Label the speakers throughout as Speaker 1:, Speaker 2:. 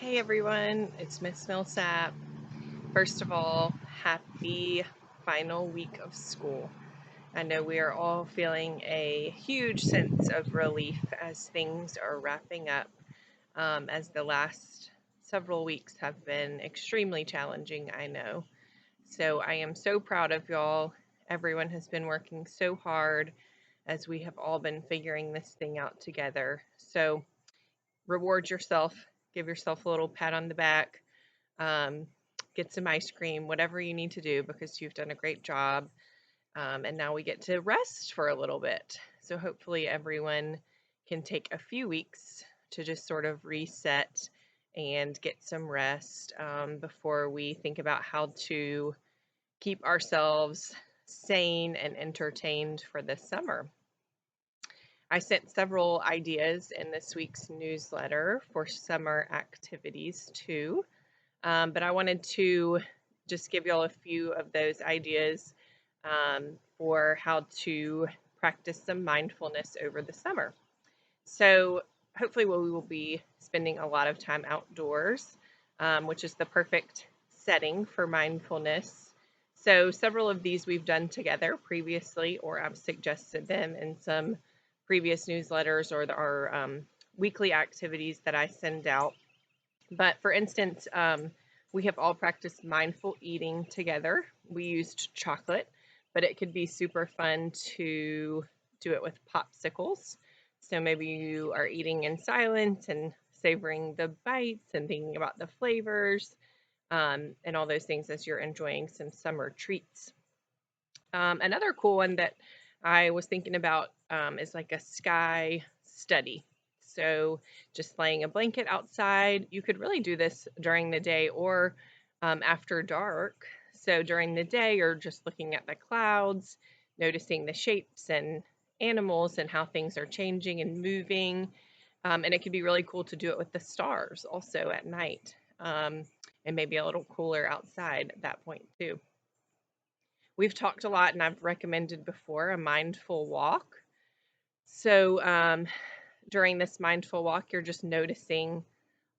Speaker 1: Hey everyone, it's Miss Millsap. First of all, happy final week of school. I know we are all feeling a huge sense of relief as things are wrapping up, as the last several weeks have been extremely challenging, I know. So I am so proud of y'all. Everyone has been working so hard as we have all been figuring this thing out together. So reward yourself, give yourself a little pat on the back, um, get some ice cream, whatever you need to do because you've done a great job. And now we get to rest for a little bit. So hopefully everyone can take a few weeks to just sort of reset and get some rest before we think about how to keep ourselves sane and entertained for this summer. I sent several ideas in this week's newsletter for summer activities too. But I wanted to just give y'all a few of those ideas for how to practice some mindfulness over the summer. So, hopefully, we will be spending a lot of time outdoors, which is the perfect setting for mindfulness. So, several of these we've done together previously, or I've suggested them in some previous newsletters or our weekly activities that I send out. But for instance, we have all practiced mindful eating together. We used chocolate, but it could be super fun to do it with popsicles. So maybe you are eating in silence and savoring the bites and thinking about the flavors and all those things as you're enjoying some summer treats. Another cool one that I was thinking about is like a sky study. So just laying a blanket outside. You could really do this during the day or after dark. So during the day, you're just looking at the clouds, noticing the shapes and animals and how things are changing and moving. And it could be really cool to do it with the stars also at night. And maybe a little cooler outside at that point too. We've talked a lot, and I've recommended before a mindful walk. So during this mindful walk, you're just noticing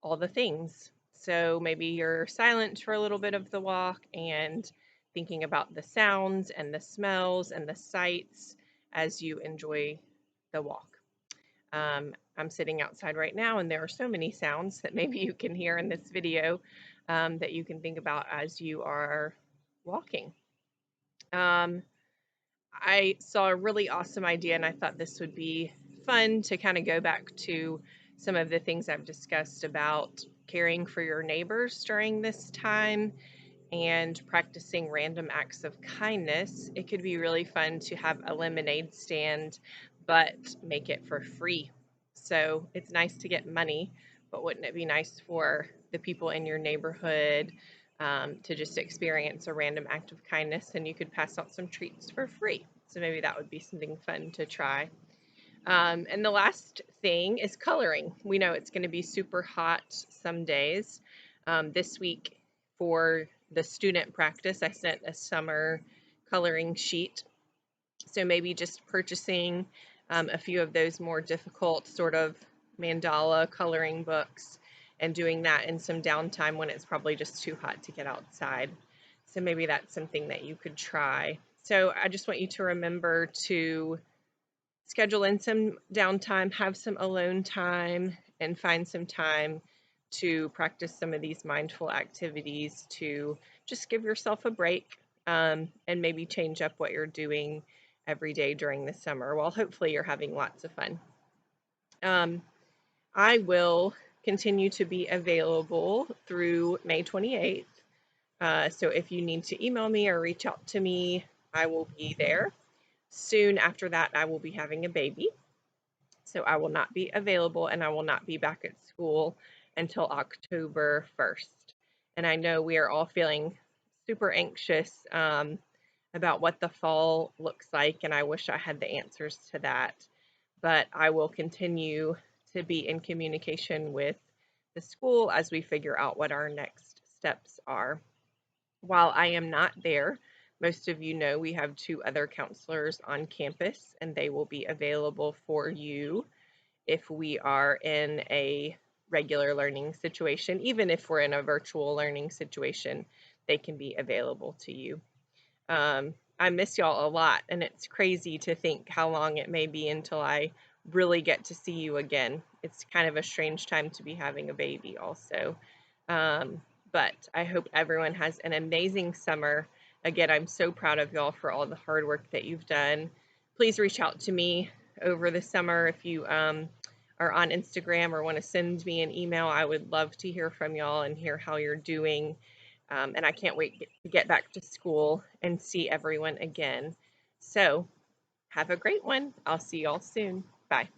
Speaker 1: all the things. So maybe you're silent for a little bit of the walk and thinking about the sounds and the smells and the sights as you enjoy the walk. I'm sitting outside right now, and there are so many sounds that maybe you can hear in this video that you can think about as you are walking. I saw a really awesome idea, and I thought this would be fun to kind of go back to some of the things I've discussed about caring for your neighbors during this time and practicing random acts of kindness. It could be really fun to have a lemonade stand, but make it for free. So it's nice to get money, but wouldn't it be nice for the people in your neighborhood to just experience a random act of kindness, and you could pass out some treats for free? So maybe that would be something fun to try. And the last thing is coloring. We know it's going to be super hot some days. This week for the student practice, I sent a summer coloring sheet. So maybe just purchasing a few of those more difficult sort of mandala coloring books and doing that in some downtime when it's probably just too hot to get outside. So maybe that's something that you could try. So I just want you to remember to schedule in some downtime, have some alone time, and find some time to practice some of these mindful activities to just give yourself a break and maybe change up what you're doing every day during the summer. Well, hopefully you're having lots of fun. I will continue to be available through May 28th. So if you need to email me or reach out to me, I will be there. Soon after that, I will be having a baby. So I will not be available and I will not be back at school until October 1st. And I know we are all feeling super anxious about what the fall looks like, and I wish I had the answers to that. But I will continue to be in communication with the school as we figure out what our next steps are. While I am not there, most of you know we have 2 other counselors on campus, and they will be available for you if we are in a regular learning situation. Even if we're in a virtual learning situation, they can be available to you. I miss y'all a lot, and it's crazy to think how long it may be until I really get to see you again. It's kind of a strange time to be having a baby, also. Um, but I hope everyone has an amazing summer. Again, I'm so proud of y'all for all the hard work that you've done. Please reach out to me over the summer if you are on Instagram or want to send me an email. I would love to hear from y'all and hear how you're doing. And I can't wait to get back to school and see everyone again. So have a great one. I'll see y'all soon. Bye.